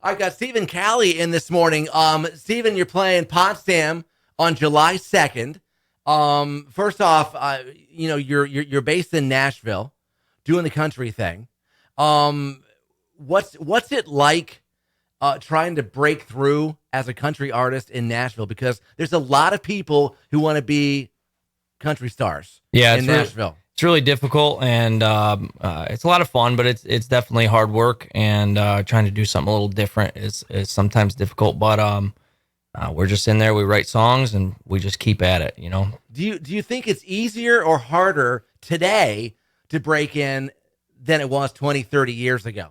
I got Steven Cali in this morning. Steven, you're playing Potsdam on July 2nd. First off, you're based in Nashville, doing the country thing. What's it like trying to break through as a country artist in Nashville? Because there's a lot of people who want to be country stars. Yeah, in Nashville. It's really difficult, and it's a lot of fun, but it's definitely hard work, and trying to do something a little different is sometimes difficult. But we're just in there. We write songs, and we just keep at it. Do you think it's easier or harder today to break in than it was 20, 30 years ago?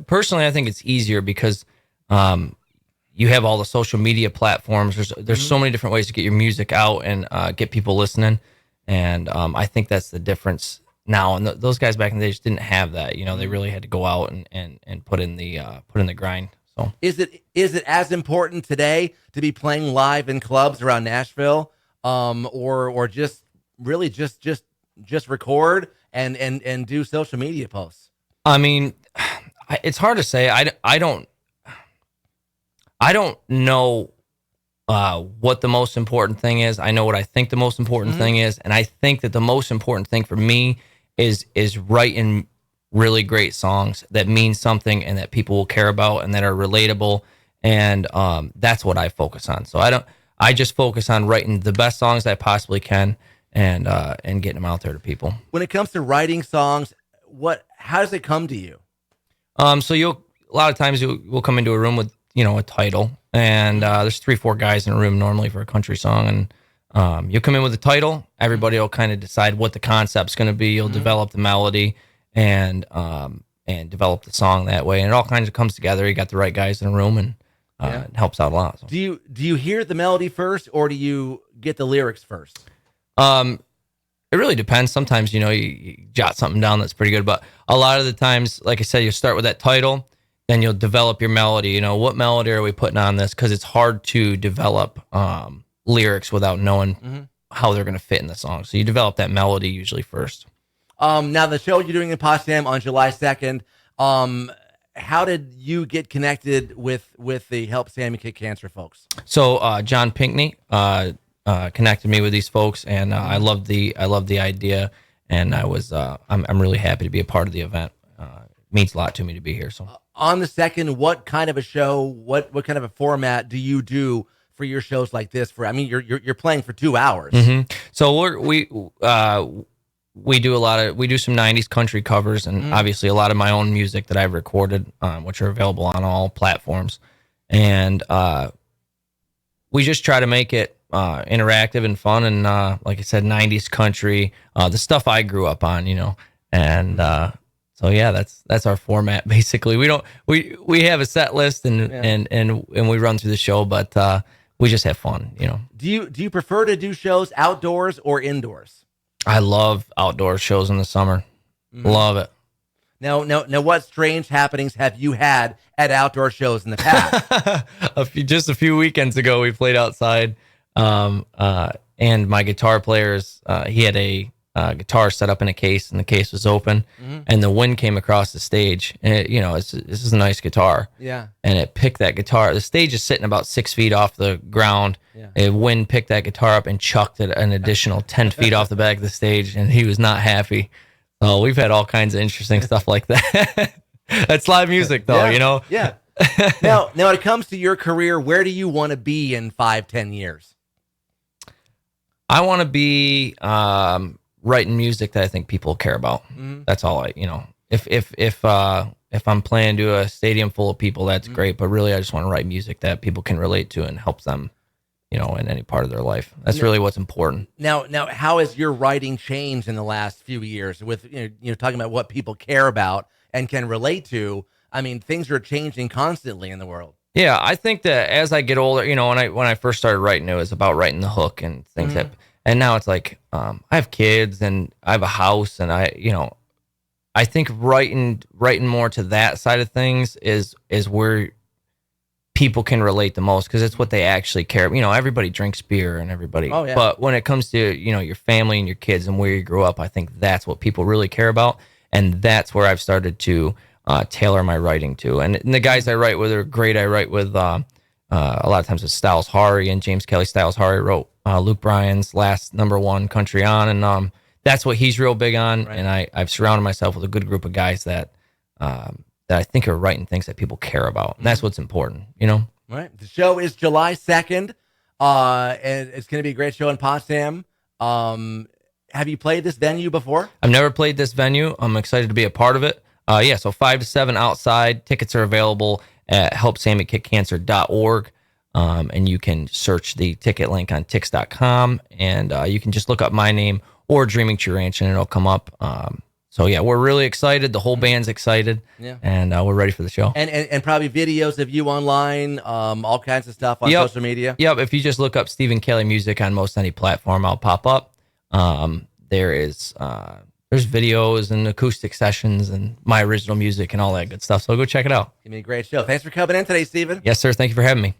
Personally, I think it's easier because you have all the social media platforms. There's so many different ways to get your music out and get people listening. And I think that's the difference now. And those guys back in the day just didn't have that. They really had to go out and put in the grind. So is it as important today to be playing live in clubs around Nashville, or just really just record and do social media posts? I mean, it's hard to say. I don't know what the most important thing is. I know what I think the most important thing is, and I think that the most important thing for me is writing really great songs that mean something and that people will care about and that are relatable, and that's what I focus on. So I just focus on writing the best songs I possibly can and getting them out there to people. When it comes to writing songs, how does it come to you? So a lot of times we'll come into a room with a title, and there's 3-4 guys in a room normally for a country song, and you'll come in with a title. Everybody will kind of decide what the concept's going to be. You'll develop the melody and develop the song that way, and it all kind of comes together. You got the right guys in the room, and it helps out a lot. So. Do you hear the melody first, or do you get the lyrics first? It really depends. Sometimes you jot something down that's pretty good, but a lot of the times, like I said, you start with that title. Then you'll develop your melody. What melody are we putting on this? Because it's hard to develop lyrics without knowing how they're going to fit in the song. So you develop that melody usually first. Now, the show you're doing in Potsdam on July 2nd, how did you get connected with the Help Sami Kick Cancer folks? So John Pinkney connected me with these folks, and I loved the idea, and I'm really happy to be a part of the event. It means a lot to me to be here. So. On the 2nd, what kind of a show, what kind of a format do you do for your shows like this? You're playing for 2 hours. So we do we do some 90s country covers, and obviously a lot of my own music that I've recorded, which are available on all platforms. And we just try to make it interactive and fun, and like I said, 90s country, the stuff I grew up on, and so yeah, that's our format basically. We have a set list and we run through the show, but we just have fun, Do you prefer to do shows outdoors or indoors? I love outdoor shows in the summer. Love it. Now, what strange happenings have you had at outdoor shows in the past? Just a few weekends ago, we played outside, and my guitar players, he had a guitar set up in a case, and the case was open, and the wind came across the stage, and this is a nice guitar, and it picked that guitar. The stage is sitting about 6 feet off the ground. The wind picked that guitar up and chucked it an additional 10 feet off the back of the stage, and he was not happy. So we've had all kinds of interesting stuff like that. That's live music, though. Yeah. Now, when it comes to your career, where do you want to be in 5-10 years? I want to be writing music that I think people care about. That's all if I'm playing to a stadium full of people, that's great. But really, I just want to write music that people can relate to and helps them, in any part of their life. That's really what's important. Now, how has your writing changed in the last few years with, talking about what people care about and can relate to? I mean, things are changing constantly in the world. Yeah, I think that as I get older, when I first started writing, it was about writing the hook and things and now it's like, I have kids and I have a house, and I think writing more to that side of things is where people can relate the most, because it's what they actually care. Everybody drinks beer and everybody, but when it comes to, your family and your kids and where you grew up, I think that's what people really care about. And that's where I've started to tailor my writing to. And the guys I write with are great. I write with a lot of times with Styles Hari and James Kelly. Styles Hari wrote Luke Bryan's last #1 Country On, and that's what he's real big on. Right. And I've surrounded myself with a good group of guys that I think are writing things that people care about. And that's what's important, you know? Right. The show is July 2nd, and it's going to be a great show in Potsdam. Have you played this venue before? I've never played this venue. I'm excited to be a part of it. So 5 to 7 outside. Tickets are available at helpsamikickcancer.org. And you can search the ticket link on tix.com, and you can just look up my name or Dreaming Tree Ranch, and it'll come up. So yeah, we're really excited. The whole band's excited, and we're ready for the show. And probably videos of you online, all kinds of stuff on social media. Yep. If you just look up Steven Cali music on most any platform, I'll pop up. There's videos and acoustic sessions and my original music and all that good stuff. So go check it out. Give me a great show. Thanks for coming in today, Steven. Yes, sir. Thank you for having me.